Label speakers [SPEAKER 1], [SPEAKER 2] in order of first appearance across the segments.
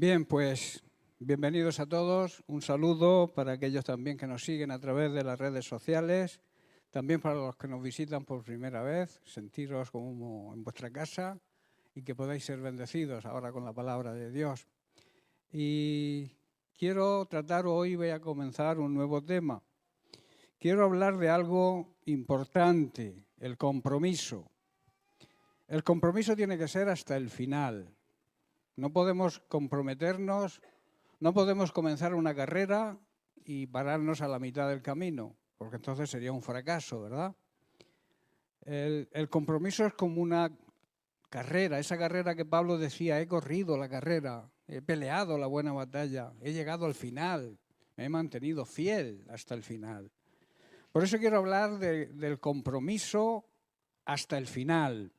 [SPEAKER 1] Bien, pues bienvenidos a todos. Un saludo para aquellos también que nos siguen a través de las redes sociales. También para los que nos visitan por primera vez, sentiros como en vuestra casa y que podáis ser bendecidos ahora con la palabra de Dios. Y quiero tratar hoy, voy a comenzar un nuevo tema. Quiero hablar de algo importante, el compromiso. El compromiso tiene que ser hasta el final. No podemos comprometernos, no podemos comenzar una carrera y pararnos a la mitad del camino, porque entonces sería un fracaso, ¿verdad? El compromiso es como una carrera, esa carrera que Pablo decía, he corrido la carrera, he peleado la buena batalla, he llegado al final, me he mantenido fiel hasta el final. Por eso quiero hablar del compromiso hasta el final.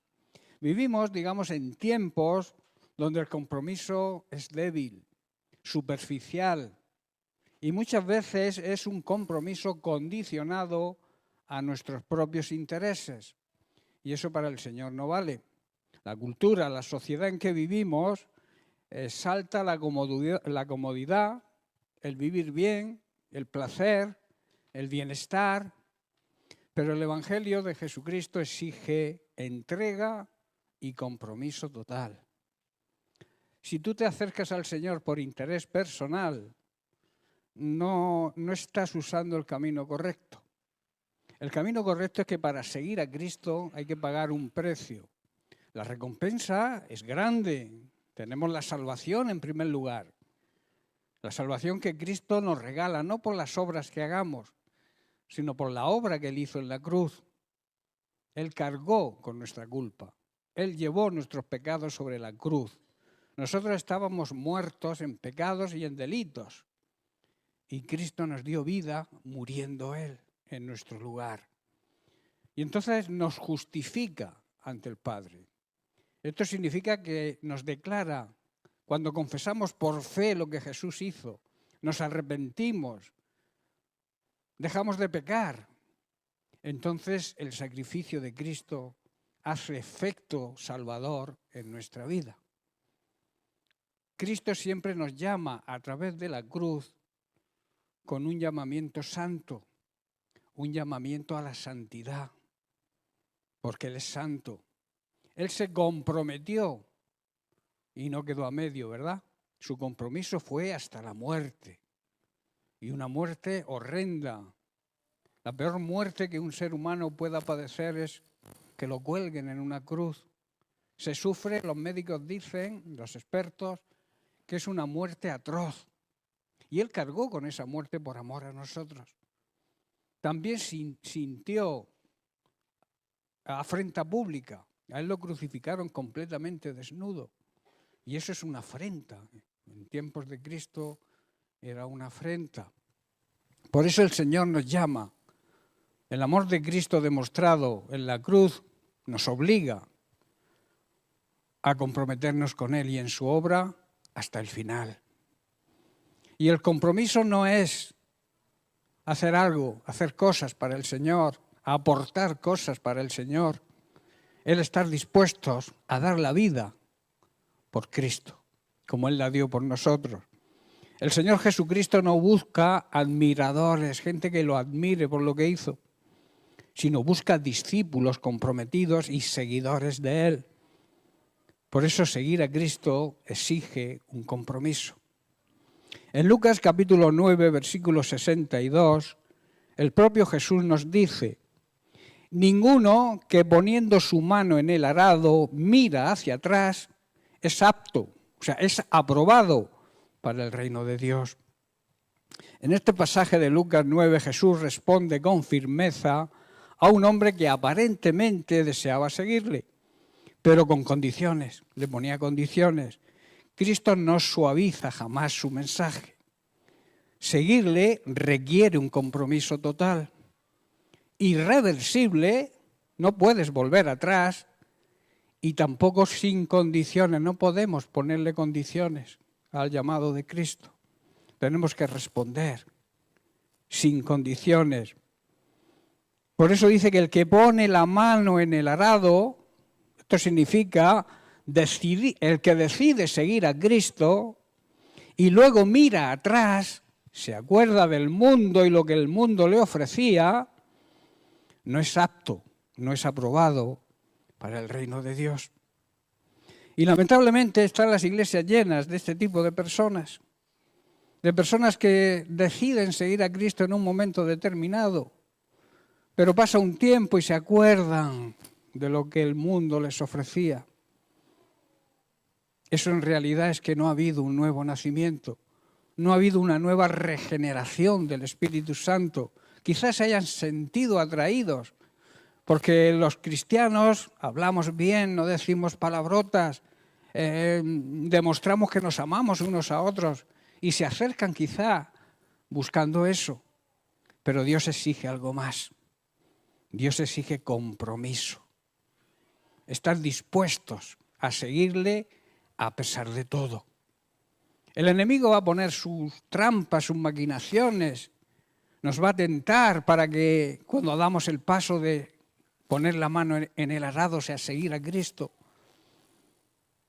[SPEAKER 1] Vivimos, digamos, en tiempos donde el compromiso es débil, superficial, y muchas veces es un compromiso condicionado a nuestros propios intereses. Y eso para el Señor no vale. La cultura, la sociedad en que vivimos, exalta la comodidad, el vivir bien, el placer, el bienestar, pero el Evangelio de Jesucristo exige entrega y compromiso total. Si tú te acercas al Señor por interés personal, no estás usando el camino correcto. El camino correcto es que para seguir a Cristo hay que pagar un precio. La recompensa es grande. Tenemos la salvación en primer lugar. La salvación que Cristo nos regala, no por las obras que hagamos, sino por la obra que Él hizo en la cruz. Él cargó con nuestra culpa. Él llevó nuestros pecados sobre la cruz. Nosotros estábamos muertos en pecados y en delitos. Y Cristo nos dio vida muriendo Él en nuestro lugar. Y entonces nos justifica ante el Padre. Esto significa que nos declara, cuando confesamos por fe lo que Jesús hizo, nos arrepentimos, dejamos de pecar. Entonces el sacrificio de Cristo hace efecto salvador en nuestra vida. Cristo siempre nos llama a través de la cruz con un llamamiento santo, un llamamiento a la santidad, porque Él es santo. Él se comprometió y no quedó a medio, ¿verdad? Su compromiso fue hasta la muerte, y una muerte horrenda. La peor muerte que un ser humano pueda padecer es que lo cuelguen en una cruz. Se sufre, los médicos dicen, los expertos, que es una muerte atroz. Y Él cargó con esa muerte por amor a nosotros. También sintió afrenta pública. A Él lo crucificaron completamente desnudo. Y eso es una afrenta. En tiempos de Cristo era una afrenta. Por eso el Señor nos llama. El amor de Cristo demostrado en la cruz nos obliga a comprometernos con Él y en su obra hasta el final. Y el compromiso no es hacer algo, hacer cosas para el Señor, aportar cosas para el Señor. El estar dispuestos a dar la vida por Cristo, como Él la dio por nosotros. El Señor Jesucristo no busca admiradores, gente que lo admire por lo que hizo, sino busca discípulos comprometidos y seguidores de Él. Por eso seguir a Cristo exige un compromiso. En Lucas capítulo 9, versículo 62, el propio Jesús nos dice: ninguno que poniendo su mano en el arado mira hacia atrás es apto, o sea, es aprobado para el reino de Dios. En este pasaje de Lucas 9, Jesús responde con firmeza a un hombre que aparentemente deseaba seguirle, pero con condiciones, le ponía condiciones. Cristo no suaviza jamás su mensaje. Seguirle requiere un compromiso total. Irreversible, no puedes volver atrás, y tampoco sin condiciones. No podemos ponerle condiciones al llamado de Cristo. Tenemos que responder sin condiciones. Por eso dice que el que pone la mano en el arado, esto significa el que decide seguir a Cristo, y luego mira atrás, se acuerda del mundo y lo que el mundo le ofrecía, no es apto, no es aprobado para el reino de Dios. Y lamentablemente están las iglesias llenas de este tipo de personas que deciden seguir a Cristo en un momento determinado, pero pasa un tiempo y se acuerdan de lo que el mundo les ofrecía. Eso en realidad es que no ha habido un nuevo nacimiento, no ha habido una nueva regeneración del Espíritu Santo. Quizás se hayan sentido atraídos, porque los cristianos hablamos bien, no decimos palabrotas, demostramos que nos amamos unos a otros y se acercan quizá buscando eso. Pero Dios exige algo más. Dios exige compromiso. Estar dispuestos a seguirle a pesar de todo. El enemigo va a poner sus trampas, sus maquinaciones, nos va a tentar para que cuando damos el paso de poner la mano en el arado, o sea, seguir a Cristo,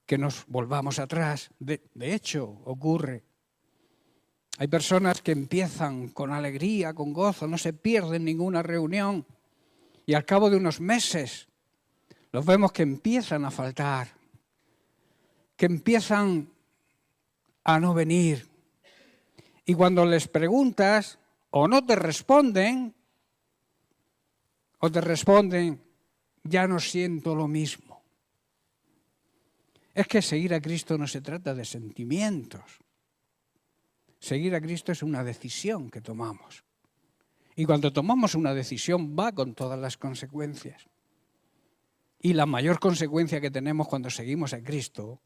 [SPEAKER 1] que nos volvamos atrás. De hecho, ocurre. Hay personas que empiezan con alegría, con gozo, no se pierden ninguna reunión y al cabo de unos meses los vemos que empiezan a faltar, que empiezan a no venir. Y cuando les preguntas, o no te responden, o te responden, ya no siento lo mismo. Es que seguir a Cristo no se trata de sentimientos. Seguir a Cristo es una decisión que tomamos. Y cuando tomamos una decisión va con todas las consecuencias. Y la mayor consecuencia que tenemos cuando seguimos a Cristo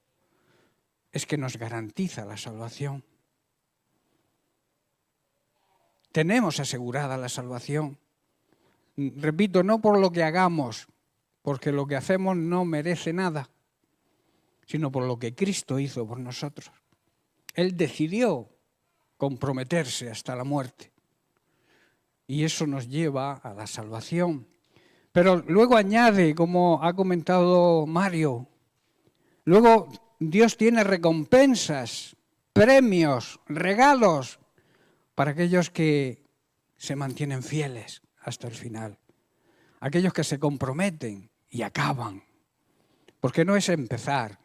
[SPEAKER 1] es que nos garantiza la salvación. Tenemos asegurada la salvación. Repito, no por lo que hagamos, porque lo que hacemos no merece nada, sino por lo que Cristo hizo por nosotros. Él decidió comprometerse hasta la muerte. Y eso nos lleva a la salvación. Pero luego añade, como ha comentado Mario, luego Dios tiene recompensas, premios, regalos para aquellos que se mantienen fieles hasta el final. Aquellos que se comprometen y acaban. Porque no es empezar,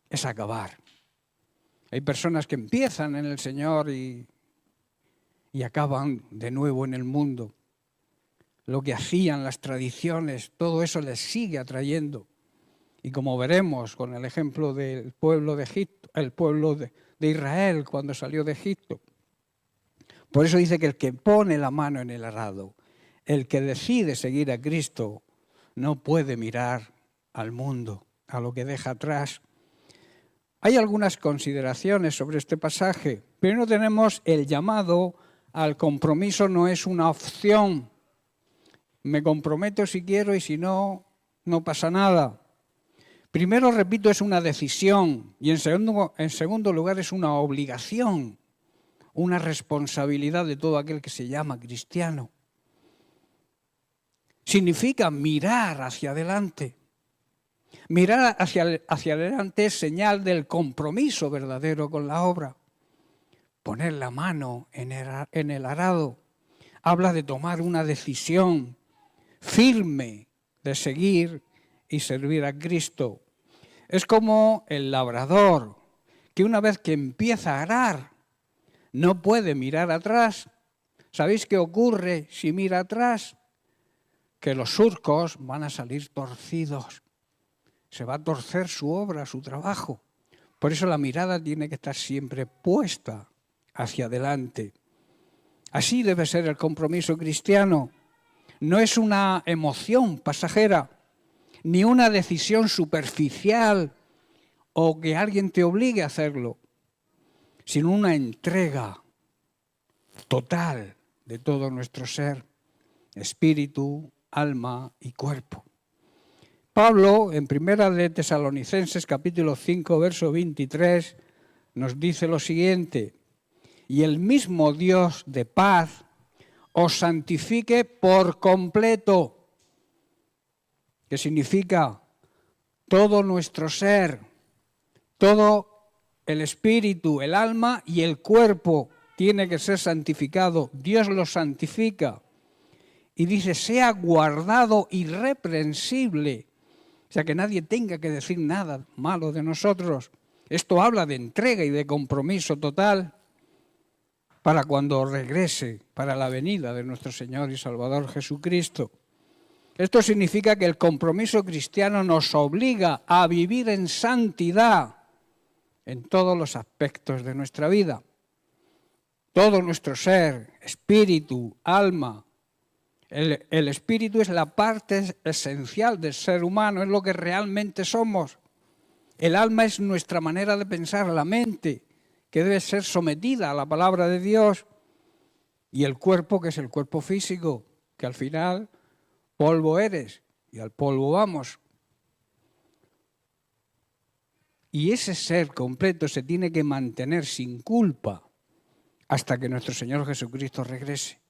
[SPEAKER 1] es acabar. Hay personas que empiezan en el Señor y acaban de nuevo en el mundo. Lo que hacían, las tradiciones, todo eso les sigue atrayendo. Y como veremos con el ejemplo del pueblo de Egipto, el pueblo de Israel cuando salió de Egipto. Por eso dice que el que pone la mano en el arado, el que decide seguir a Cristo, no puede mirar al mundo, a lo que deja atrás. Hay algunas consideraciones sobre este pasaje. Primero tenemos el llamado al compromiso, no es una opción. Me comprometo si quiero y si no, no pasa nada. Primero, repito, es una decisión y en segundo lugar es una obligación, una responsabilidad de todo aquel que se llama cristiano. Significa mirar hacia adelante. Mirar hacia adelante es señal del compromiso verdadero con la obra. Poner la mano en el arado habla de tomar una decisión firme de seguir y servir a Cristo. Es como el labrador, que una vez que empieza a arar, no puede mirar atrás. ¿Sabéis qué ocurre si mira atrás? Que los surcos van a salir torcidos. Se va a torcer su obra, su trabajo. Por eso la mirada tiene que estar siempre puesta hacia adelante. Así debe ser el compromiso cristiano. No es una emoción pasajera, ni una decisión superficial o que alguien te obligue a hacerlo, sino una entrega total de todo nuestro ser, espíritu, alma y cuerpo. Pablo, en Primera de Tesalonicenses, capítulo 5, verso 23, nos dice lo siguiente: y el mismo Dios de paz os santifique por completo, que significa todo nuestro ser, todo el espíritu, el alma y el cuerpo tiene que ser santificado. Dios lo santifica. Y dice, sea guardado irreprensible. O sea, que nadie tenga que decir nada malo de nosotros. Esto habla de entrega y de compromiso total para cuando regrese, para la venida de nuestro Señor y Salvador Jesucristo. Esto significa que el compromiso cristiano nos obliga a vivir en santidad en todos los aspectos de nuestra vida. Todo nuestro ser, espíritu, alma. El espíritu es la parte esencial del ser humano, es lo que realmente somos. El alma es nuestra manera de pensar, la mente, que debe ser sometida a la palabra de Dios. Y el cuerpo, que es el cuerpo físico, que al final polvo eres y al polvo vamos. Y ese ser completo se tiene que mantener sin culpa hasta que nuestro Señor Jesucristo regrese.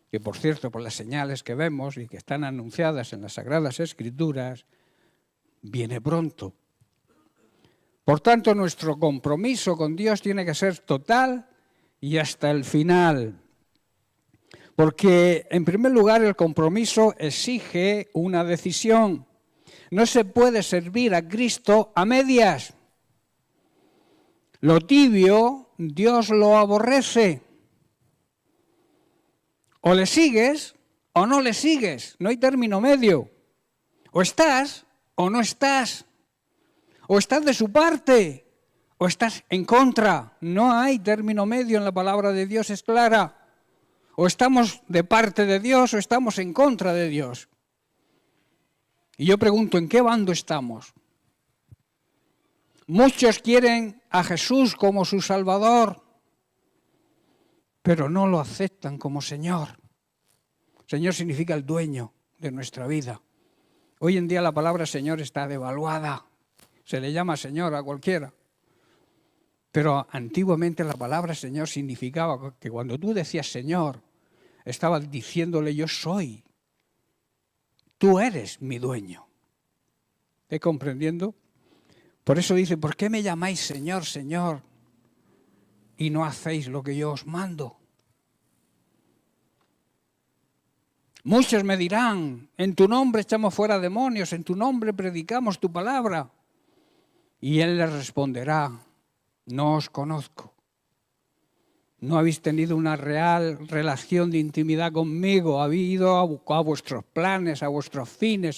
[SPEAKER 1] Que por cierto, por las señales que vemos y que están anunciadas en las Sagradas Escrituras, viene pronto. Por tanto, nuestro compromiso con Dios tiene que ser total y hasta el final. Porque, en primer lugar, el compromiso exige una decisión. No se puede servir a Cristo a medias. Lo tibio, Dios lo aborrece. O le sigues o no le sigues, no hay término medio. O estás o no estás. O estás de su parte o estás en contra. No hay término medio en la palabra de Dios, es clara. O estamos de parte de Dios o estamos en contra de Dios. Y yo pregunto, ¿en qué bando estamos? Muchos quieren a Jesús como su Salvador, pero no lo aceptan como Señor. Señor significa el dueño de nuestra vida. Hoy en día la palabra Señor está devaluada. Se le llama Señor a cualquiera. Pero antiguamente la palabra Señor significaba que cuando tú decías Señor, estabas diciéndole yo soy. Tú eres mi dueño. ¿Estás comprendiendo? Por eso dice, ¿por qué me llamáis Señor, Señor, y no hacéis lo que yo os mando? Muchos me dirán, en tu nombre echamos fuera demonios, en tu nombre predicamos tu palabra. Y él les responderá, no os conozco. No habéis tenido una real relación de intimidad conmigo, habéis ido a vuestros planes, a vuestros fines,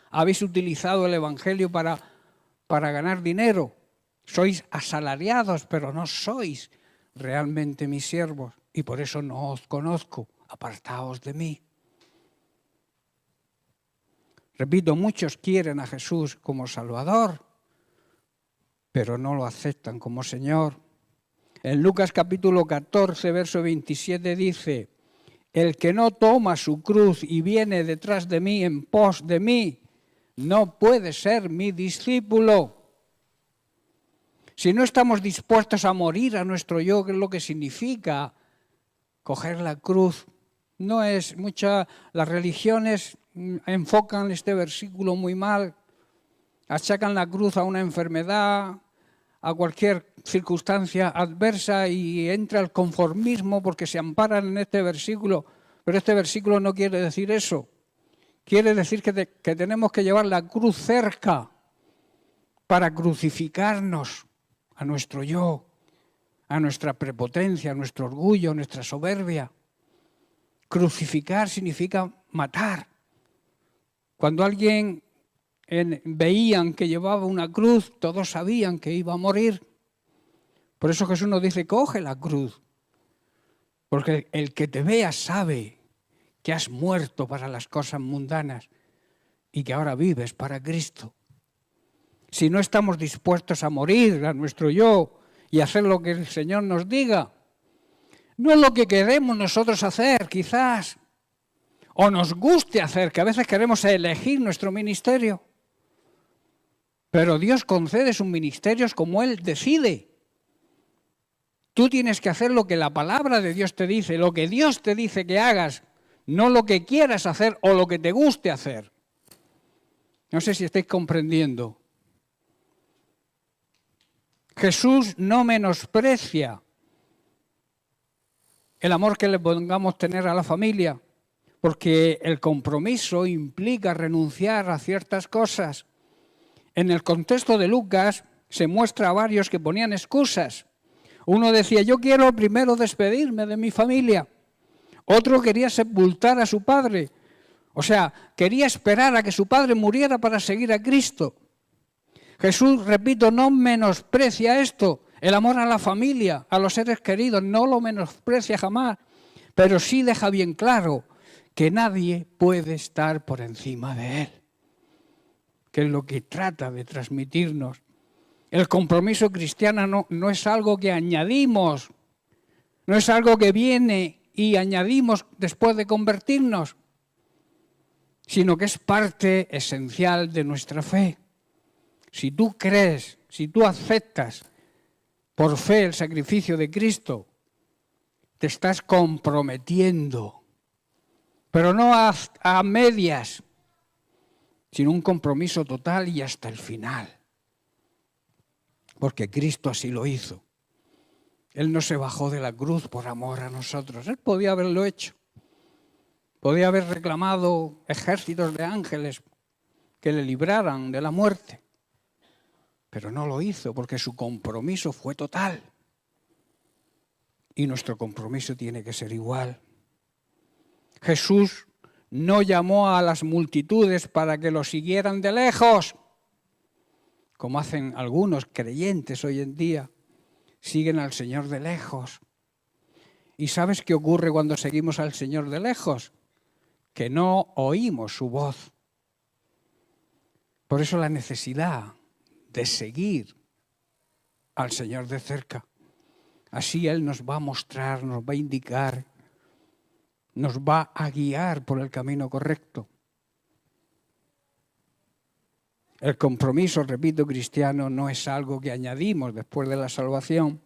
[SPEAKER 1] habéis utilizado el Evangelio para ganar dinero. Sois asalariados, pero no sois realmente mis siervos. Y por eso no os conozco, apartaos de mí. Repito, muchos quieren a Jesús como Salvador, pero no lo aceptan como Señor. En Lucas capítulo 14, verso 27 dice, el que no toma su cruz y viene detrás de mí, en pos de mí, no puede ser mi discípulo. Si no estamos dispuestos a morir a nuestro yo, que es lo que significa coger la cruz, no es mucha. Las religiones enfocan este versículo muy mal, achacan la cruz a una enfermedad, a cualquier circunstancia adversa y entra el conformismo porque se amparan en este versículo. Pero este versículo no quiere decir eso. Quiere decir que tenemos que llevar la cruz cerca para crucificarnos a nuestro yo, a nuestra prepotencia, a nuestro orgullo, a nuestra soberbia. Crucificar significa matar. Cuando alguien veían que llevaba una cruz, todos sabían que iba a morir. Por eso Jesús nos dice, coge la cruz. Porque el que te vea sabe que has muerto para las cosas mundanas y que ahora vives para Cristo. Si no estamos dispuestos a morir a nuestro yo y hacer lo que el Señor nos diga, no lo que queremos nosotros hacer, quizás, o nos guste hacer, que a veces queremos elegir nuestro ministerio. Pero Dios concede sus ministerios como Él decide. Tú tienes que hacer lo que la palabra de Dios te dice, lo que Dios te dice que hagas, no lo que quieras hacer o lo que te guste hacer. No sé si estáis comprendiendo. Jesús no menosprecia el amor que le pongamos tener a la familia, porque el compromiso implica renunciar a ciertas cosas. En el contexto de Lucas se muestra a varios que ponían excusas. Uno decía, yo quiero primero despedirme de mi familia. Otro quería sepultar a su padre. O sea, quería esperar a que su padre muriera para seguir a Cristo. Jesús, repito, no menosprecia esto. El amor a la familia, a los seres queridos, no lo menosprecia jamás. Pero sí deja bien claro que nadie puede estar por encima de él. Que es lo que trata de transmitirnos. El compromiso cristiano no es algo que añadimos, no es algo que viene y añadimos después de convertirnos, sino que es parte esencial de nuestra fe. Si tú crees, si tú aceptas por fe el sacrificio de Cristo, te estás comprometiendo, pero no a medias, sino un compromiso total y hasta el final. Porque Cristo así lo hizo. Él no se bajó de la cruz por amor a nosotros. Él podía haberlo hecho. Podía haber reclamado ejércitos de ángeles que le libraran de la muerte. Pero no lo hizo porque su compromiso fue total. Y nuestro compromiso tiene que ser igual. Jesús no llamó a las multitudes para que lo siguieran de lejos, como hacen algunos creyentes hoy en día, siguen al Señor de lejos. ¿Y sabes qué ocurre cuando seguimos al Señor de lejos? Que no oímos su voz. Por eso la necesidad de seguir al Señor de cerca. Así Él nos va a mostrar, nos va a indicar, nos va a guiar por el camino correcto. El compromiso, repito, cristiano no es algo que añadimos después de la salvación.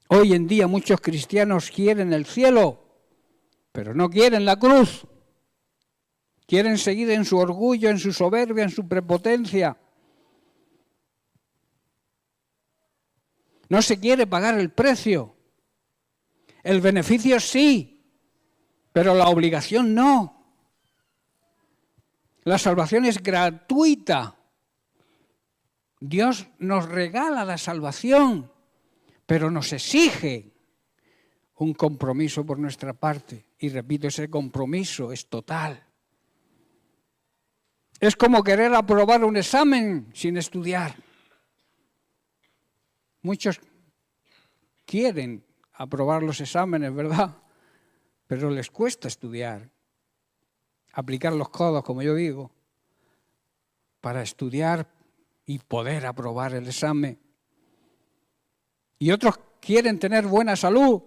[SPEAKER 1] Hoy en día muchos cristianos quieren el cielo, pero no quieren la cruz. Quieren seguir en su orgullo, en su soberbia, en su prepotencia. No se quiere pagar el precio. El beneficio sí, pero la obligación no. La salvación es gratuita. Dios nos regala la salvación, pero nos exige un compromiso por nuestra parte. Y repito, ese compromiso es total. Es como querer aprobar un examen sin estudiar. Muchos quieren aprobar los exámenes, ¿verdad? Pero les cuesta estudiar. Aplicar los codos, como yo digo, para estudiar y poder aprobar el examen. Y otros quieren tener buena salud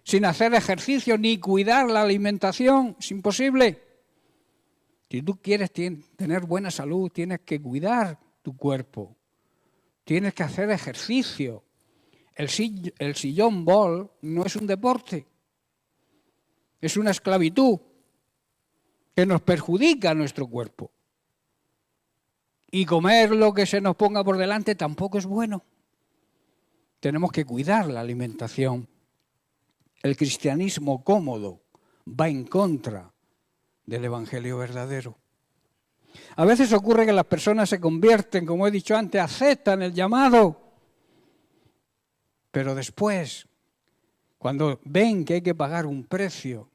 [SPEAKER 1] sin hacer ejercicio ni cuidar la alimentación. Es imposible. Si tú quieres tener buena salud, tienes que cuidar tu cuerpo. Tienes que hacer ejercicio. El sillón ball no es un deporte. Es una esclavitud que nos perjudica a nuestro cuerpo. Y comer lo que se nos ponga por delante tampoco es bueno. Tenemos que cuidar la alimentación. El cristianismo cómodo va en contra del evangelio verdadero. A veces ocurre que las personas se convierten, como he dicho antes, aceptan el llamado, pero después, cuando ven que hay que pagar un precio,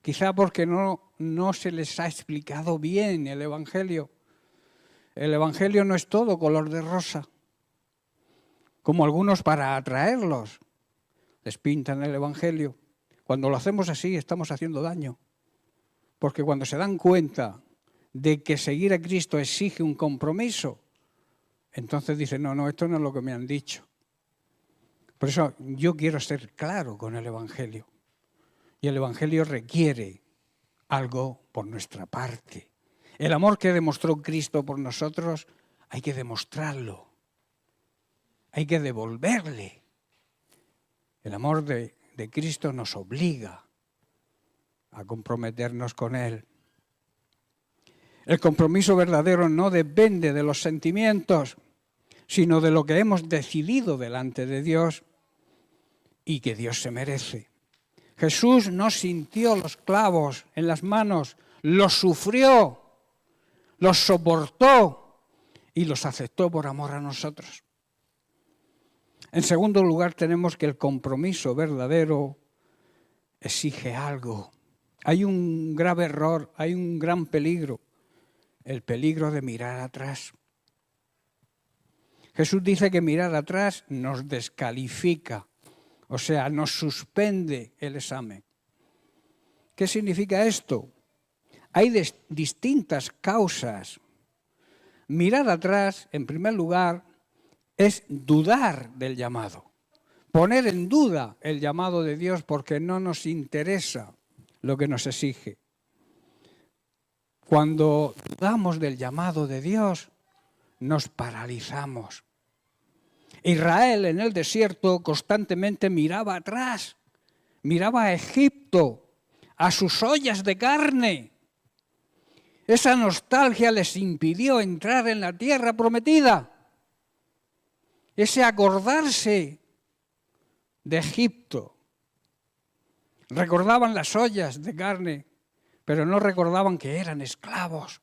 [SPEAKER 1] quizá porque no se les ha explicado bien el evangelio. El evangelio no es todo color de rosa, como algunos para atraerlos les pintan el evangelio. Cuando lo hacemos así estamos haciendo daño, porque cuando se dan cuenta de que seguir a Cristo exige un compromiso, entonces dicen, no, esto no es lo que me han dicho. Por eso yo quiero ser claro con el evangelio. Y el evangelio requiere algo por nuestra parte. El amor que demostró Cristo por nosotros hay que demostrarlo. Hay que devolverle. El amor de Cristo nos obliga a comprometernos con Él. El compromiso verdadero no depende de los sentimientos, sino de lo que hemos decidido delante de Dios y que Dios se merece. Jesús no sintió los clavos en las manos, los sufrió, los soportó y los aceptó por amor a nosotros. En segundo lugar, tenemos que el compromiso verdadero exige algo. Hay un grave error, hay un gran peligro, el peligro de mirar atrás. Jesús dice que mirar atrás nos descalifica, o sea, nos suspende el examen. ¿Qué significa esto? Hay distintas causas. Mirar atrás, en primer lugar, es dudar del llamado, poner en duda el llamado de Dios porque no nos interesa lo que nos exige. Cuando dudamos del llamado de Dios, nos paralizamos. Israel en el desierto constantemente miraba atrás, miraba a Egipto, a sus ollas de carne. Esa nostalgia les impidió entrar en la tierra prometida. Ese acordarse de Egipto. Recordaban las ollas de carne, pero no recordaban que eran esclavos.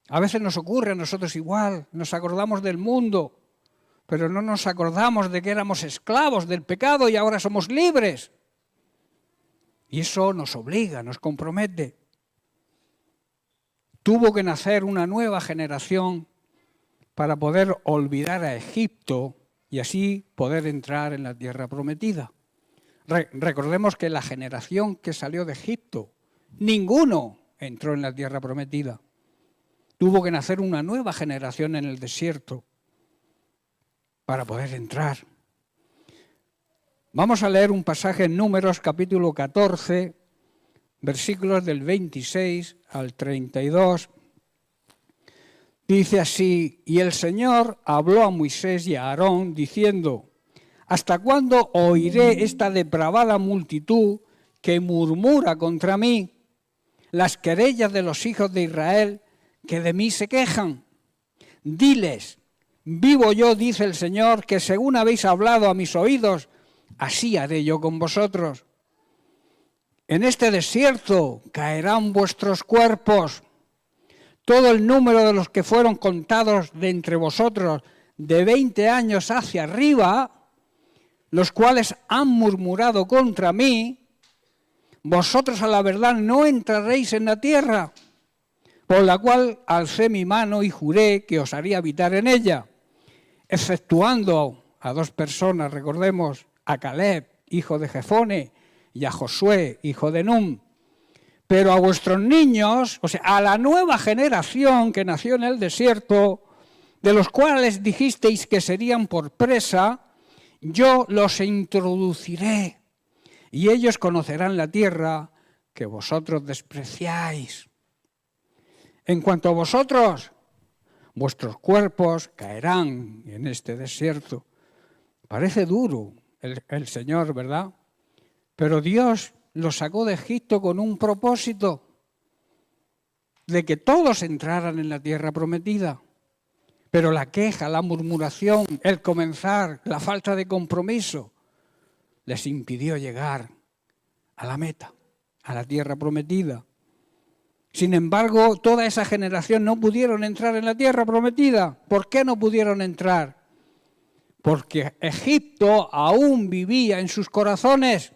[SPEAKER 1] A veces nos ocurre a nosotros igual, nos acordamos del mundo, pero no nos acordamos de que éramos esclavos del pecado y ahora somos libres. Y eso nos obliga, nos compromete. Tuvo que nacer una nueva generación para poder olvidar a Egipto y así poder entrar en la tierra prometida. Recordemos que la generación que salió de Egipto, ninguno entró en la tierra prometida. Tuvo que nacer una nueva generación en el desierto para poder entrar. Vamos a leer un pasaje en Números, capítulo 14, versículos del 26 al 32. Dice así: y el Señor habló a Moisés y a Aarón diciendo: ¿hasta cuándo oiré esta depravada multitud que murmura contra mí, las querellas de los hijos de Israel que de mí se quejan? Diles: vivo yo, dice el Señor, que según habéis hablado a mis oídos, así haré yo con vosotros. En este desierto caerán vuestros cuerpos. Todo el número de los que fueron contados de entre vosotros de 20 años hacia arriba, los cuales han murmurado contra mí, vosotros a la verdad no entraréis en la tierra, por la cual alcé mi mano y juré que os haría habitar en ella, exceptuando a dos personas, recordemos, a Caleb, hijo de Jefone, y a Josué, hijo de Nun. Pero a vuestros niños, o sea, a la nueva generación que nació en el desierto, de los cuales dijisteis que serían por presa, yo los introduciré, y ellos conocerán la tierra que vosotros despreciáis. En cuanto a vosotros, vuestros cuerpos caerán en este desierto. Parece duro el Señor, ¿verdad? Pero Dios los sacó de Egipto con un propósito de que todos entraran en la tierra prometida. Pero la queja, la murmuración, el comenzar, la falta de compromiso, les impidió llegar a la meta, a la tierra prometida. Sin embargo, toda esa generación no pudieron entrar en la tierra prometida. ¿Por qué no pudieron entrar? Porque Egipto aún vivía en sus corazones.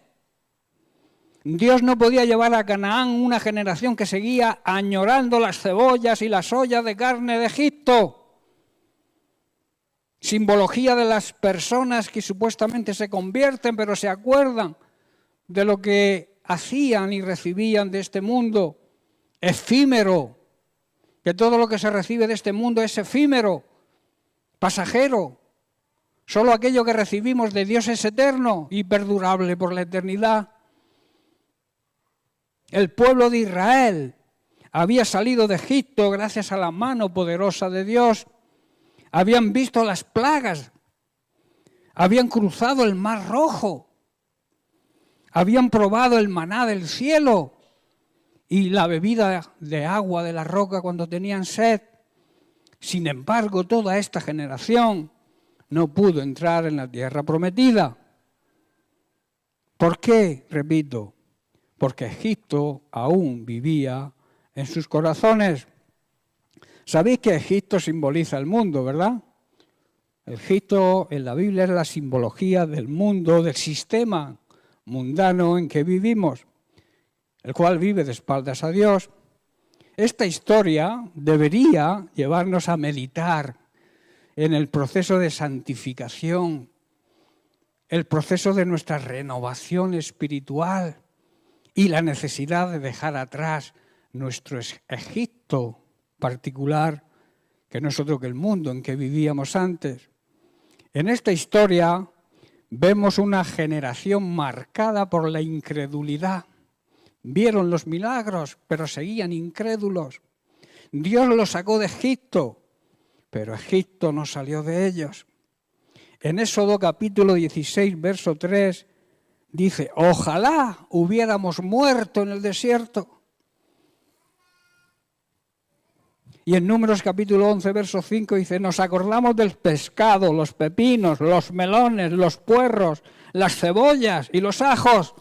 [SPEAKER 1] Dios no podía llevar a Canaán una generación que seguía añorando las cebollas y las ollas de carne de Egipto. Simbología de las personas que supuestamente se convierten, pero se acuerdan de lo que hacían y recibían de este mundo. Efímero, que todo lo que se recibe de este mundo es efímero, pasajero. Solo aquello que recibimos de Dios es eterno y perdurable por la eternidad. El pueblo de Israel había salido de Egipto gracias a la mano poderosa de Dios. Habían visto las plagas, habían cruzado el Mar Rojo, habían probado el maná del cielo y la bebida de agua de la roca cuando tenían sed. Sin embargo, toda esta generación no pudo entrar en la tierra prometida. ¿Por qué? Repito, porque Egipto aún vivía en sus corazones. Sabéis que Egipto simboliza el mundo, ¿verdad? Egipto en la Biblia es la simbología del mundo, del sistema mundano en que vivimos, el cual vive de espaldas a Dios. Esta historia debería llevarnos a meditar en el proceso de santificación, el proceso de nuestra renovación espiritual y la necesidad de dejar atrás nuestro Egipto particular, que no es otro que el mundo en que vivíamos antes. En esta historia vemos una generación marcada por la incredulidad. Vieron los milagros, pero seguían incrédulos. Dios los sacó de Egipto, pero Egipto no salió de ellos. En Éxodo capítulo 16, verso 3, dice, ojalá hubiéramos muerto en el desierto. Y en Números capítulo 11, verso 5 dice, nos acordamos del pescado, los pepinos, los melones, los puerros, las cebollas y los ajos.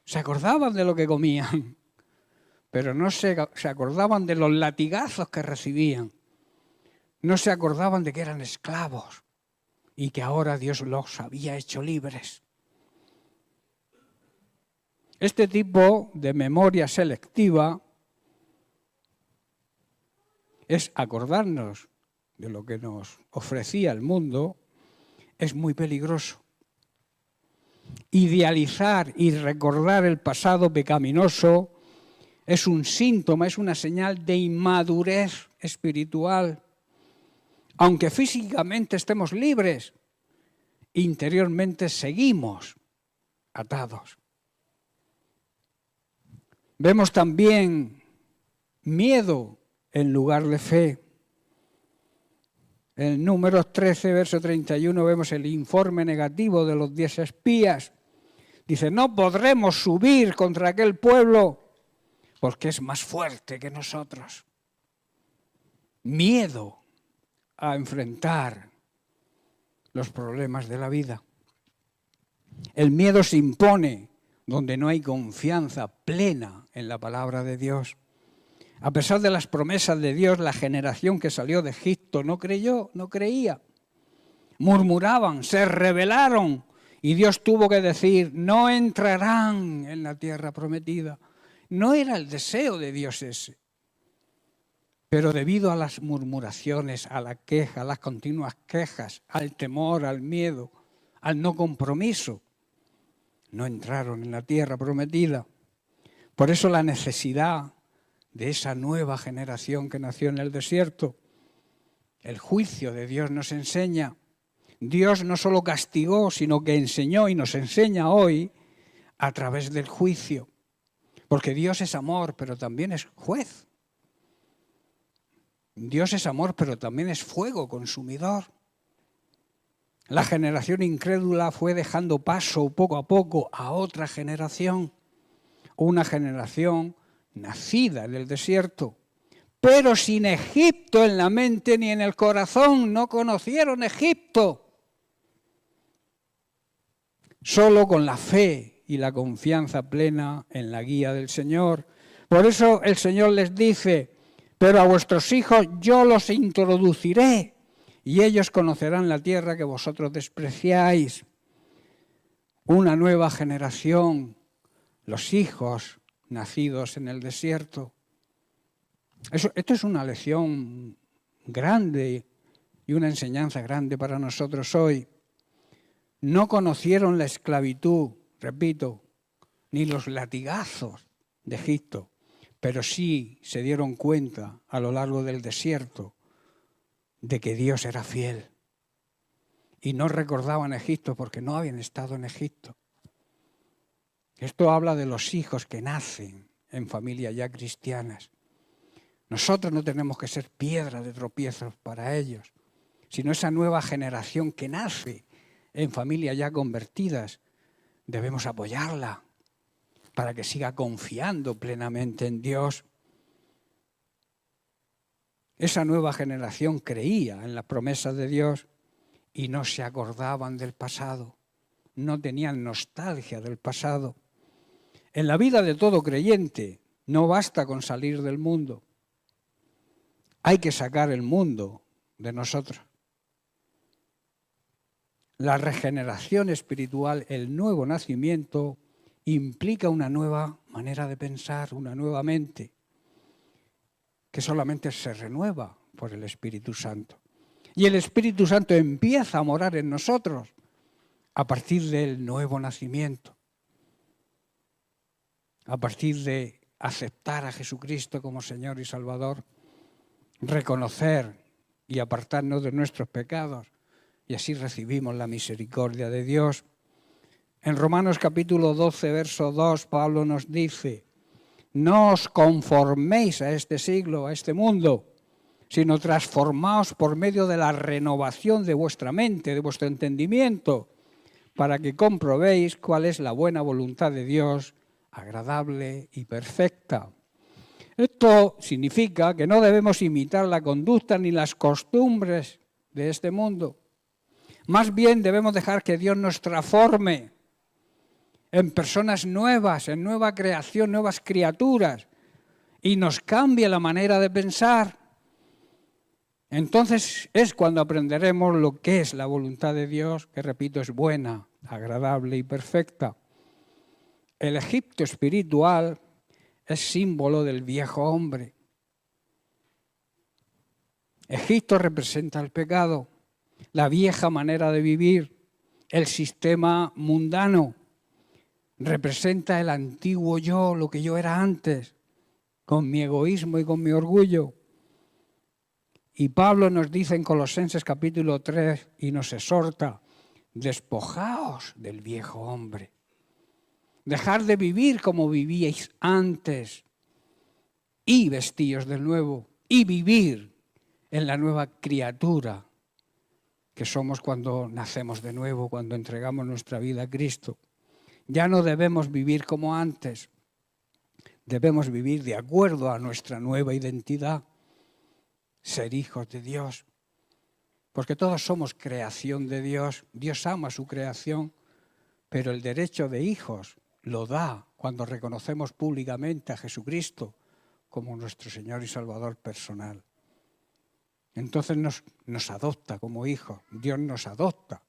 [SPEAKER 1] Se acordaban de lo que comían, pero no se acordaban de los latigazos que recibían. No se acordaban de que eran esclavos y que ahora Dios los había hecho libres. Este tipo de memoria selectiva es acordarnos de lo que nos ofrecía el mundo, es muy peligroso. Idealizar y recordar el pasado pecaminoso es un síntoma, es una señal de inmadurez espiritual. Aunque físicamente estemos libres, interiormente seguimos atados. Vemos también miedo en lugar de fe. En Números 13, verso 31, vemos el informe negativo de los 10 espías. Dice, no podremos subir contra aquel pueblo porque es más fuerte que nosotros. Miedo a enfrentar los problemas de la vida. El miedo se impone donde no hay confianza plena en la palabra de Dios. A pesar de las promesas de Dios, la generación que salió de Egipto no creyó, no creía. Murmuraban, se rebelaron y Dios tuvo que decir, no entrarán en la tierra prometida. No era el deseo de Dios ese. Pero debido a las murmuraciones, a la queja, a las continuas quejas, al temor, al miedo, al no compromiso, no entraron en la tierra prometida. Por eso la necesidad de esa nueva generación que nació en el desierto. El juicio de Dios nos enseña. Dios no solo castigó, sino que enseñó y nos enseña hoy a través del juicio. Porque Dios es amor, pero también es juez. Dios es amor, pero también es fuego consumidor. La generación incrédula fue dejando paso poco a poco a otra generación. Una generación nacida en el desierto, pero sin Egipto en la mente ni en el corazón, no conocieron Egipto. Solo con la fe y la confianza plena en la guía del Señor. Por eso el Señor les dice, pero a vuestros hijos yo los introduciré y ellos conocerán la tierra que vosotros despreciáis. Una nueva generación, los hijos nacidos en el desierto. Esto es una lección grande y una enseñanza grande para nosotros hoy. No conocieron la esclavitud, repito, ni los latigazos de Egipto, pero sí se dieron cuenta a lo largo del desierto de que Dios era fiel. Y no recordaban Egipto porque no habían estado en Egipto. Esto habla de los hijos que nacen en familias ya cristianas. Nosotros no tenemos que ser piedra de tropiezo para ellos, sino esa nueva generación que nace en familias ya convertidas. Debemos apoyarla para que siga confiando plenamente en Dios. Esa nueva generación creía en las promesas de Dios y no se acordaban del pasado, no tenían nostalgia del pasado. En la vida de todo creyente no basta con salir del mundo, hay que sacar el mundo de nosotros. La regeneración espiritual, el nuevo nacimiento, implica una nueva manera de pensar, una nueva mente, que solamente se renueva por el Espíritu Santo. Y el Espíritu Santo empieza a morar en nosotros a partir del nuevo nacimiento, a partir de aceptar a Jesucristo como Señor y Salvador, reconocer y apartarnos de nuestros pecados, y así recibimos la misericordia de Dios. En Romanos capítulo 12, verso 2, Pablo nos dice: no os conforméis a este siglo, a este mundo, sino transformaos por medio de la renovación de vuestra mente, de vuestro entendimiento, para que comprobéis cuál es la buena voluntad de Dios, agradable y perfecta. Esto significa que no debemos imitar la conducta ni las costumbres de este mundo. Más bien debemos dejar que Dios nos transforme en personas nuevas, en nueva creación, nuevas criaturas, y nos cambie la manera de pensar. Entonces es cuando aprenderemos lo que es la voluntad de Dios, que repito, es buena, agradable y perfecta. El Egipto espiritual es símbolo del viejo hombre. Egipto representa el pecado, la vieja manera de vivir, el sistema mundano. Representa el antiguo yo, lo que yo era antes, con mi egoísmo y con mi orgullo. Y Pablo nos dice en Colosenses capítulo 3 y nos exhorta: despojaos del viejo hombre. Dejar de vivir como vivíais antes y vestíos del nuevo y vivir en la nueva criatura que somos cuando nacemos de nuevo, cuando entregamos nuestra vida a Cristo. Ya no debemos vivir como antes, debemos vivir de acuerdo a nuestra nueva identidad, ser hijos de Dios, porque todos somos creación de Dios. Dios ama su creación, pero el derecho de hijos lo da cuando reconocemos públicamente a Jesucristo como nuestro Señor y Salvador personal. Entonces nos adopta como hijos, Dios nos adopta.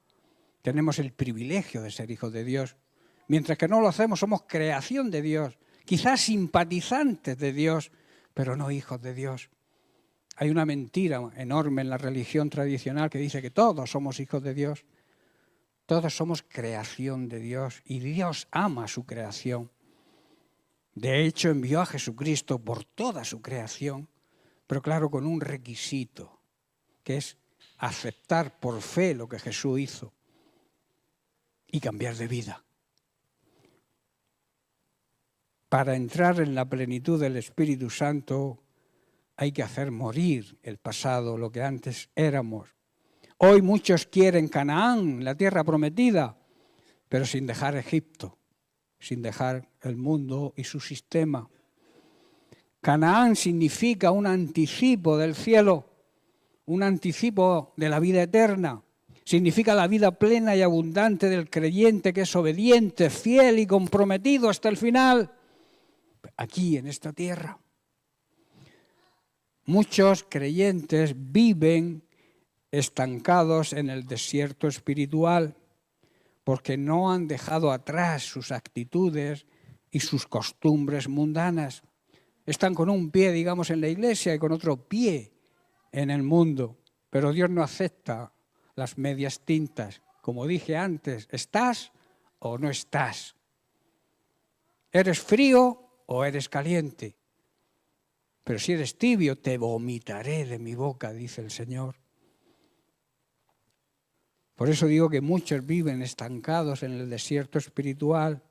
[SPEAKER 1] Tenemos el privilegio de ser hijos de Dios. Mientras que no lo hacemos, somos creación de Dios, quizás simpatizantes de Dios, pero no hijos de Dios. Hay una mentira enorme en la religión tradicional que dice que todos somos hijos de Dios. Todos somos creación de Dios y Dios ama su creación. De hecho, envió a Jesucristo por toda su creación, pero claro, con un requisito, que es aceptar por fe lo que Jesús hizo y cambiar de vida. Para entrar en la plenitud del Espíritu Santo hay que hacer morir el pasado, lo que antes éramos. Hoy muchos quieren Canaán, la tierra prometida, pero sin dejar Egipto, sin dejar el mundo y su sistema. Canaán significa un anticipo del cielo, un anticipo de la vida eterna. Significa la vida plena y abundante del creyente que es obediente, fiel y comprometido hasta el final, aquí en esta tierra. Muchos creyentes viven estancados en el desierto espiritual porque no han dejado atrás sus actitudes y sus costumbres mundanas. Están con un pie, digamos, en la iglesia y con otro pie en el mundo. Pero Dios no acepta las medias tintas. Como dije antes, ¿estás o no estás? ¿Eres frío o eres caliente? Pero si eres tibio, te vomitaré de mi boca, dice el Señor. Por eso digo que muchos viven estancados en el desierto espiritual.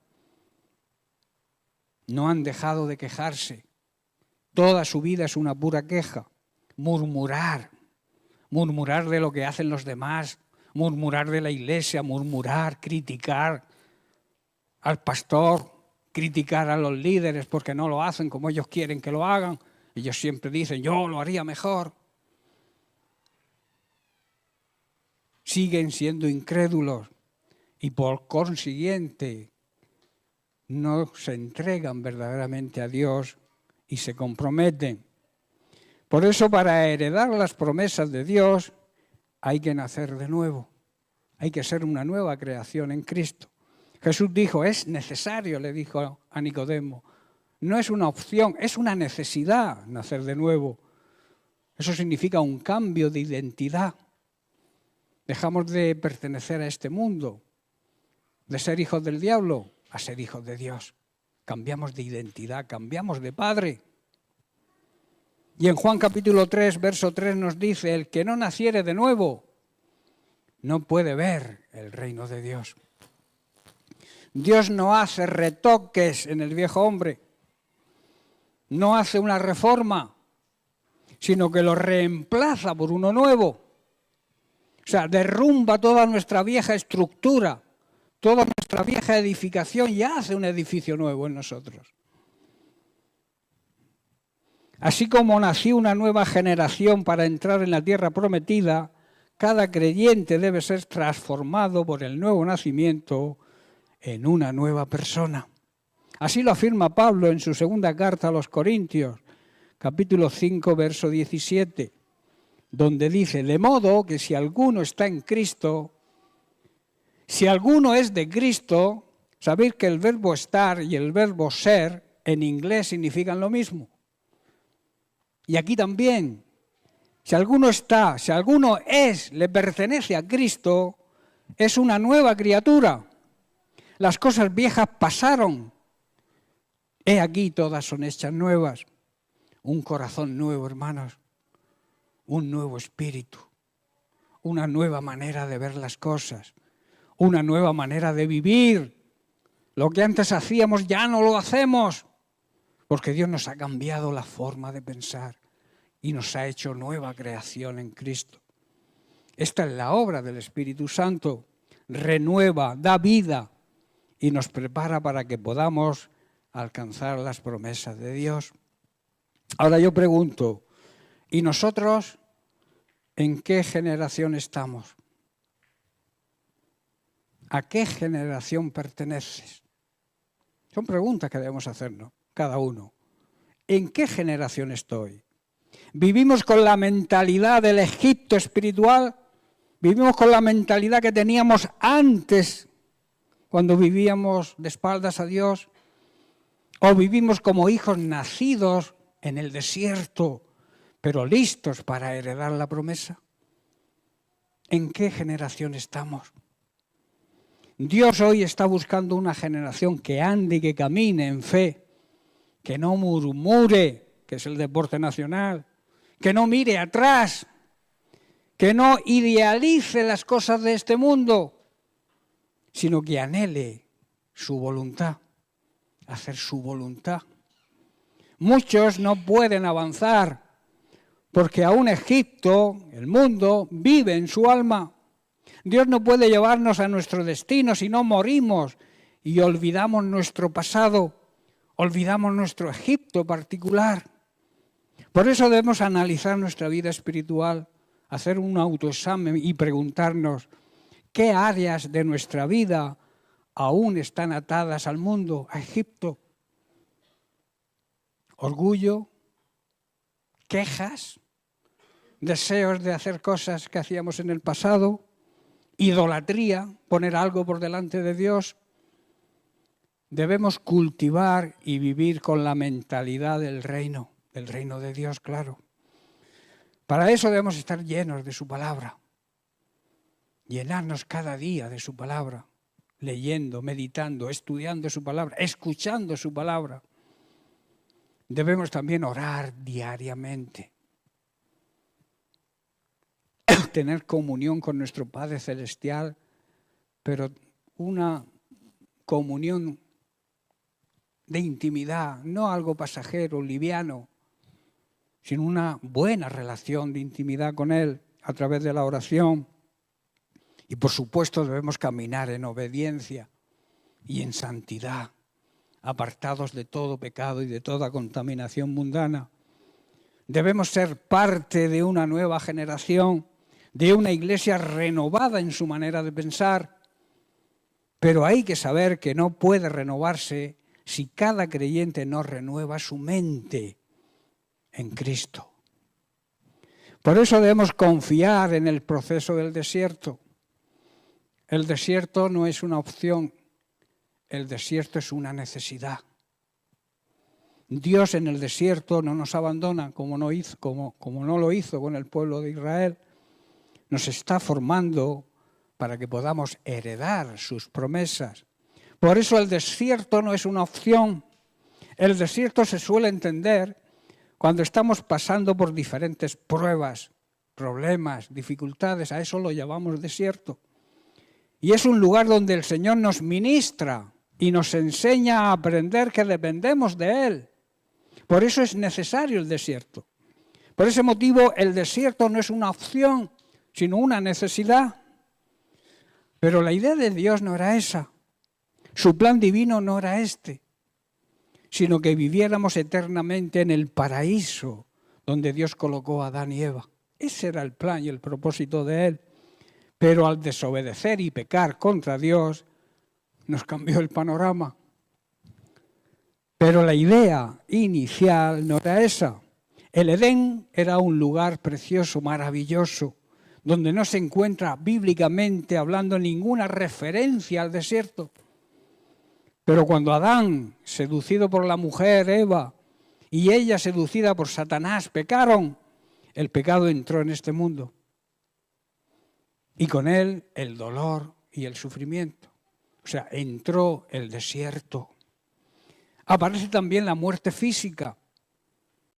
[SPEAKER 1] No han dejado de quejarse. Toda su vida es una pura queja. Murmurar de lo que hacen los demás, murmurar de la iglesia, murmurar, criticar al pastor, criticar a los líderes porque no lo hacen como ellos quieren que lo hagan. Ellos siempre dicen, yo lo haría mejor. siguen siendo incrédulos y por consiguiente no se entregan verdaderamente a Dios y se comprometen. Por eso, para heredar las promesas de Dios, hay que nacer de nuevo. Hay que ser una nueva creación en Cristo. Jesús dijo, es necesario, le dijo a Nicodemo. No es una opción, es una necesidad nacer de nuevo. Eso significa un cambio de identidad. Dejamos de pertenecer a este mundo, de ser hijos del diablo a ser hijos de Dios. Cambiamos de identidad, cambiamos de padre. Y en Juan capítulo 3, verso 3 nos dice, el que no naciere de nuevo no puede ver el reino de Dios. Dios no hace retoques en el viejo hombre, no hace una reforma, sino que lo reemplaza por uno nuevo. O sea, derrumba toda nuestra vieja estructura, toda nuestra vieja edificación y hace un edificio nuevo en nosotros. Así como nació una nueva generación para entrar en la tierra prometida, cada creyente debe ser transformado por el nuevo nacimiento en una nueva persona. Así lo afirma Pablo en su segunda carta a los Corintios, capítulo 5, verso 17, donde dice, de modo que si alguno está en Cristo, si alguno es de Cristo, sabéis que el verbo estar y el verbo ser en inglés significan lo mismo. Y aquí también, si alguno está, si alguno es, le pertenece a Cristo, es una nueva criatura. Las cosas viejas pasaron. He aquí todas son hechas nuevas. Un corazón nuevo, hermanos. Un nuevo espíritu. Una nueva manera de ver las cosas. Una nueva manera de vivir. Lo que antes hacíamos ya no lo hacemos. Porque Dios nos ha cambiado la forma de pensar y nos ha hecho nueva creación en Cristo. Esta es la obra del Espíritu Santo. Renueva, da vida y nos prepara para que podamos alcanzar las promesas de Dios. Ahora yo pregunto, ¿y nosotros en qué generación estamos? ¿A qué generación perteneces? Son preguntas que debemos hacernos, cada uno. ¿En qué generación estoy? ¿Vivimos con la mentalidad del Egipto espiritual? ¿Vivimos con la mentalidad que teníamos antes, cuando vivíamos de espaldas a Dios? ¿O vivimos como hijos nacidos en el desierto, pero listos para heredar la promesa? ¿En qué generación estamos? Dios hoy está buscando una generación que ande y que camine en fe, que no murmure, que es el deporte nacional, que no mire atrás, que no idealice las cosas de este mundo, sino que anhele su voluntad, hacer su voluntad. Muchos no pueden avanzar porque aún Egipto, el mundo, vive en su alma. Dios no puede llevarnos a nuestro destino si no morimos y olvidamos nuestro pasado, olvidamos nuestro Egipto particular. Por eso debemos analizar nuestra vida espiritual, hacer un autoexamen y preguntarnos qué áreas de nuestra vida aún están atadas al mundo, a Egipto. Orgullo, quejas, deseos de hacer cosas que hacíamos en el pasado, idolatría, poner algo por delante de Dios. Debemos cultivar y vivir con la mentalidad del reino de Dios, claro. Para eso debemos estar llenos de su palabra, llenarnos cada día de su palabra, leyendo, meditando, estudiando su palabra, escuchando su palabra. Debemos también orar diariamente, tener comunión con nuestro Padre Celestial, pero una comunión de intimidad, no algo pasajero, liviano, sino una buena relación de intimidad con Él a través de la oración. Y por supuesto debemos caminar en obediencia y en santidad, apartados de todo pecado y de toda contaminación mundana. Debemos ser parte de una nueva generación de una iglesia renovada en su manera de pensar. Pero hay que saber que no puede renovarse si cada creyente no renueva su mente en Cristo. Por eso debemos confiar en el proceso del desierto. El desierto no es una opción, el desierto es una necesidad. Dios en el desierto no nos abandona como no lo hizo con el pueblo de Israel. Nos está formando para que podamos heredar sus promesas. Por eso el desierto no es una opción. El desierto se suele entender cuando estamos pasando por diferentes pruebas, problemas, dificultades. A eso lo llamamos desierto. Y es un lugar donde el Señor nos ministra y nos enseña a aprender que dependemos de Él. Por eso es necesario el desierto. Por ese motivo el desierto no es una opción, sino una necesidad. Pero la idea de Dios no era esa. Su plan divino no era este, sino que viviéramos eternamente en el paraíso donde Dios colocó a Adán y Eva. Ese era el plan y el propósito de Él. Pero al desobedecer y pecar contra Dios, nos cambió el panorama. Pero la idea inicial no era esa. El Edén era un lugar precioso, maravilloso, donde no se encuentra bíblicamente hablando ninguna referencia al desierto. Pero cuando Adán, seducido por la mujer Eva, y ella seducida por Satanás, pecaron, el pecado entró en este mundo. Y con él el dolor y el sufrimiento. O sea, entró el desierto. Aparece también la muerte física,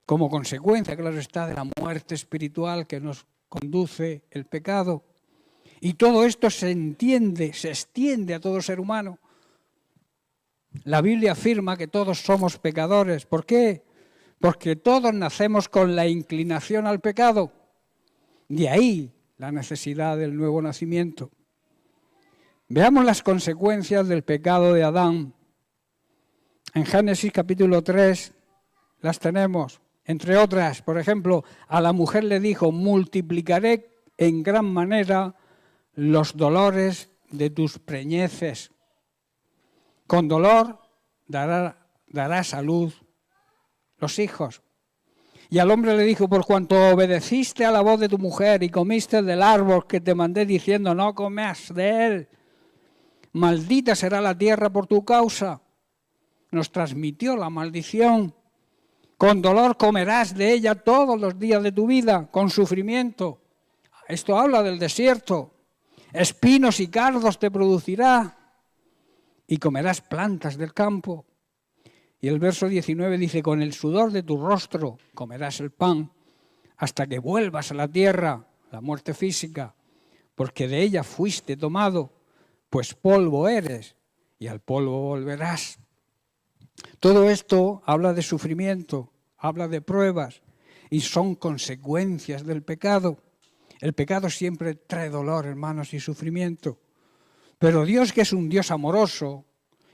[SPEAKER 1] como consecuencia, claro está, de la muerte espiritual que nos conduce el pecado. Y todo esto se extiende a todo ser humano. La Biblia afirma que todos somos pecadores. ¿Por qué? Porque todos nacemos con la inclinación al pecado. De ahí la necesidad del nuevo nacimiento. Veamos las consecuencias del pecado de Adán. En Génesis capítulo 3 las tenemos. Entre otras, por ejemplo, a la mujer le dijo: multiplicaré en gran manera los dolores de tus preñeces. Con dolor darás a luz los hijos. Y al hombre le dijo: por cuanto obedeciste a la voz de tu mujer y comiste del árbol que te mandé diciendo no comas de él, maldita será la tierra por tu causa. Nos transmitió la maldición. Con dolor comerás de ella todos los días de tu vida, con sufrimiento. Esto habla del desierto. Espinos y cardos te producirá y comerás plantas del campo. Y el verso 19 dice: con el sudor de tu rostro comerás el pan hasta que vuelvas a la tierra, la muerte física, porque de ella fuiste tomado, pues polvo eres y al polvo volverás. Todo esto habla de sufrimiento, habla de pruebas y son consecuencias del pecado. El pecado siempre trae dolor, hermanos, y sufrimiento. Pero Dios, que es un Dios amoroso,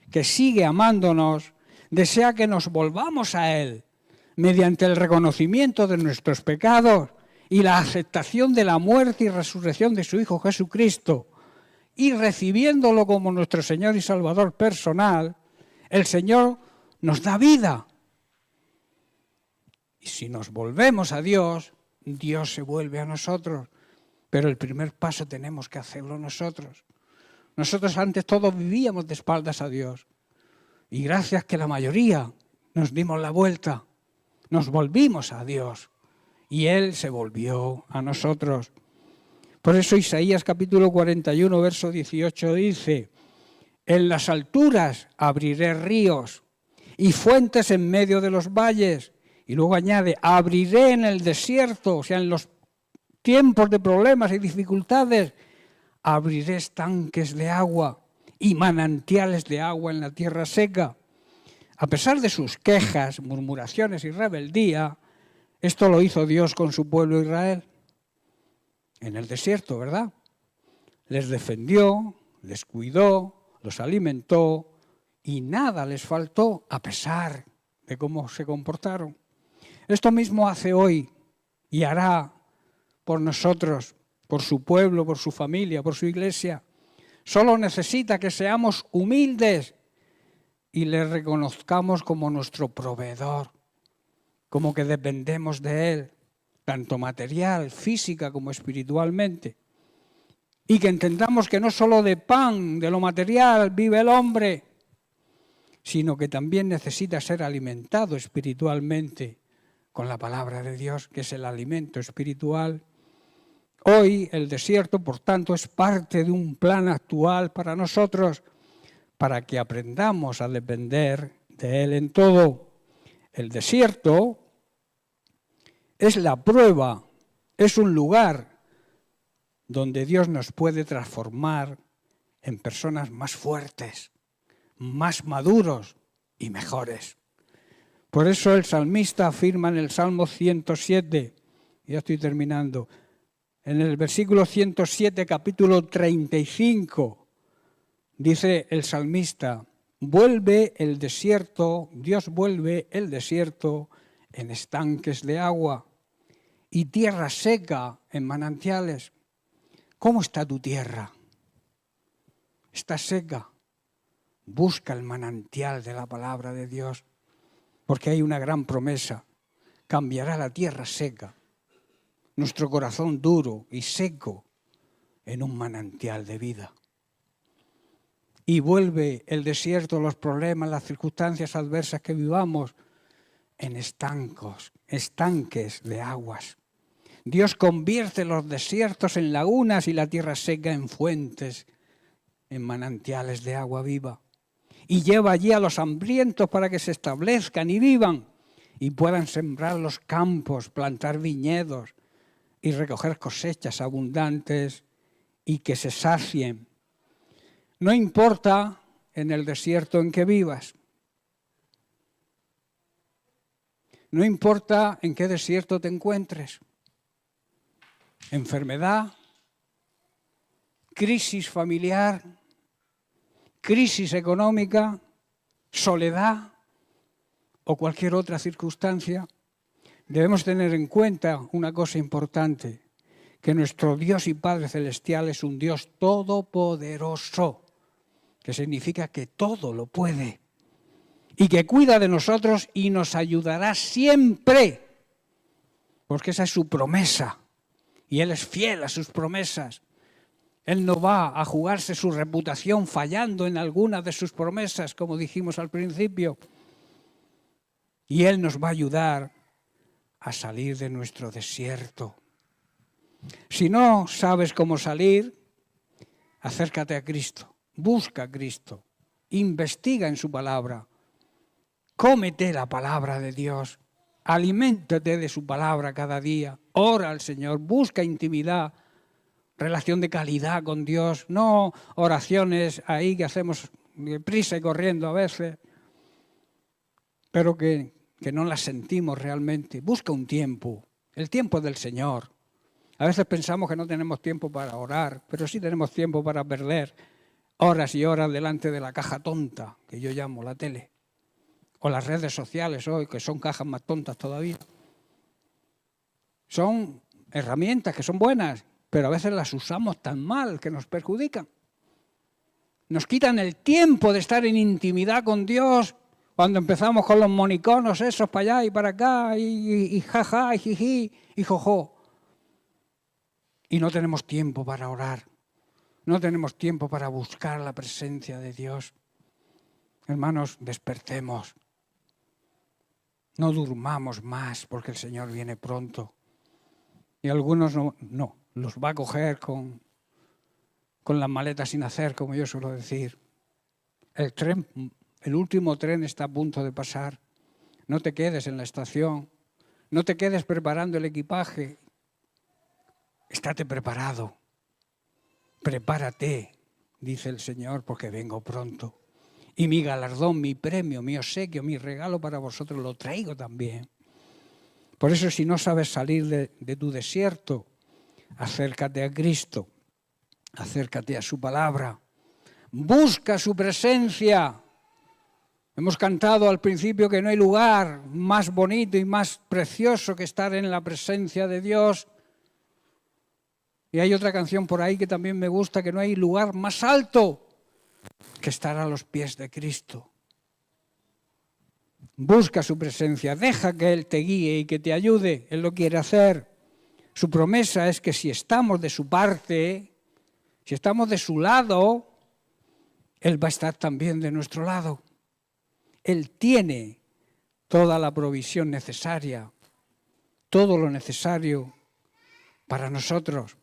[SPEAKER 1] que sigue amándonos, desea que nos volvamos a Él mediante el reconocimiento de nuestros pecados y la aceptación de la muerte y resurrección de su Hijo Jesucristo, y recibiéndolo como nuestro Señor y Salvador personal, el Señor nos da vida. Y si nos volvemos a Dios, Dios se vuelve a nosotros. Pero el primer paso tenemos que hacerlo nosotros. Nosotros antes todos vivíamos de espaldas a Dios. Y gracias que la mayoría nos dimos la vuelta, nos volvimos a Dios. Y Él se volvió a nosotros. Por eso Isaías capítulo 41, verso 18 dice: en las alturas abriré ríos y fuentes en medio de los valles. Y luego añade: abriré en el desierto, o sea, en los tiempos de problemas y dificultades, abriré estanques de agua y manantiales de agua en la tierra seca. A pesar de sus quejas, murmuraciones y rebeldía, esto lo hizo Dios con su pueblo Israel. En el desierto, ¿verdad? Les defendió, les cuidó, los alimentó y nada les faltó a pesar de cómo se comportaron. Esto mismo hace hoy y hará por nosotros por su pueblo, por su familia, por su iglesia. Solo necesita que seamos humildes y le reconozcamos como nuestro proveedor, como que dependemos de Él, tanto material, física como espiritualmente. Y que entendamos que no solo de pan, de lo material, vive el hombre, sino que también necesita ser alimentado espiritualmente con la palabra de Dios, que es el alimento espiritual. Hoy el desierto, por tanto, es parte de un plan actual para nosotros, para que aprendamos a depender de Él en todo. El desierto es la prueba, es un lugar donde Dios nos puede transformar en personas más fuertes, más maduros y mejores. Por eso el salmista afirma en el Salmo 107, ya estoy terminando, en el versículo 107, capítulo 35, dice el salmista, vuelve el desierto, Dios vuelve el desierto en estanques de agua y tierra seca en manantiales. ¿Cómo está tu tierra? ¿Está seca? Busca el manantial de la palabra de Dios, porque hay una gran promesa. Cambiará la tierra seca, nuestro corazón duro y seco, en un manantial de vida. Y vuelve el desierto, los problemas, las circunstancias adversas que vivamos, en estanques de aguas. Dios convierte los desiertos en lagunas y la tierra seca en fuentes, en manantiales de agua viva. Y lleva allí a los hambrientos para que se establezcan y vivan y puedan sembrar los campos, plantar viñedos y recoger cosechas abundantes y que se sacien. No importa en el desierto en que vivas. No importa en qué desierto te encuentres. Enfermedad, crisis familiar, crisis económica, soledad o cualquier otra circunstancia, debemos tener en cuenta una cosa importante, que nuestro Dios y Padre Celestial es un Dios todopoderoso, que significa que todo lo puede y que cuida de nosotros y nos ayudará siempre, porque esa es su promesa. Y Él es fiel a sus promesas. Él no va a jugarse su reputación fallando en alguna de sus promesas, como dijimos al principio. Y Él nos va a ayudar a salir de nuestro desierto. Si no sabes cómo salir, acércate a Cristo, busca a Cristo, investiga en su palabra, cómete la palabra de Dios. Aliméntate de su palabra cada día, ora al Señor, busca intimidad, relación de calidad con Dios, no oraciones ahí que hacemos deprisa y corriendo a veces, pero que no las sentimos realmente. Busca un tiempo, el tiempo del Señor. A veces pensamos que no tenemos tiempo para orar, pero sí tenemos tiempo para perder horas y horas delante de la caja tonta, que yo llamo la tele. O las redes sociales hoy, que son cajas más tontas todavía. Son herramientas que son buenas, pero a veces las usamos tan mal que nos perjudican. Nos quitan el tiempo de estar en intimidad con Dios cuando empezamos con los moniconos esos para allá y para acá, y jaja, y jiji, y jojo. Y no tenemos tiempo para orar. No tenemos tiempo para buscar la presencia de Dios. Hermanos, despertemos. No durmamos más porque el Señor viene pronto. Y algunos no los va a coger con las maletas sin hacer, como yo suelo decir. El último tren está a punto de pasar. No te quedes en la estación. No te quedes preparando el equipaje. Estate preparado. Prepárate, dice el Señor, porque vengo pronto. Y mi galardón, mi premio, mi obsequio, mi regalo para vosotros lo traigo también. Por eso, si no sabes salir de tu desierto, acércate a Cristo, acércate a su palabra, busca su presencia. Hemos cantado al principio que no hay lugar más bonito y más precioso que estar en la presencia de Dios. Y hay otra canción por ahí que también me gusta, que no hay lugar más alto que estar a los pies de Cristo. Busca su presencia, deja que Él te guíe y que te ayude. Él lo quiere hacer. Su promesa es que si estamos de su parte, si estamos de su lado, Él va a estar también de nuestro lado. Él tiene toda la provisión necesaria, todo lo necesario para nosotros,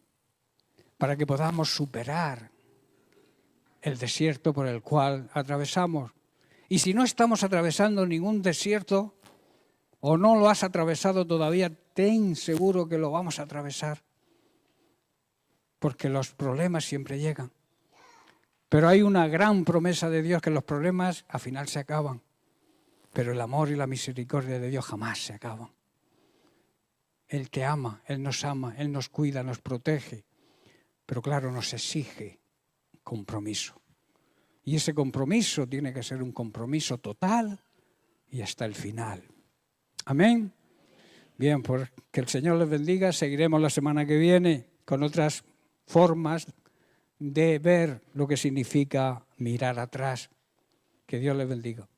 [SPEAKER 1] para que podamos superar el desierto por el cual atravesamos. Y si no estamos atravesando ningún desierto, o no lo has atravesado todavía, ten seguro que lo vamos a atravesar, porque los problemas siempre llegan. Pero hay una gran promesa de Dios, que los problemas al final se acaban, pero el amor y la misericordia de Dios jamás se acaban. Él te ama, Él nos cuida, nos protege, pero claro, nos exige compromiso. Y ese compromiso tiene que ser un compromiso total y hasta el final. Amén. Bien, pues que el Señor les bendiga. Seguiremos la semana que viene con otras formas de ver lo que significa mirar atrás. Que Dios les bendiga.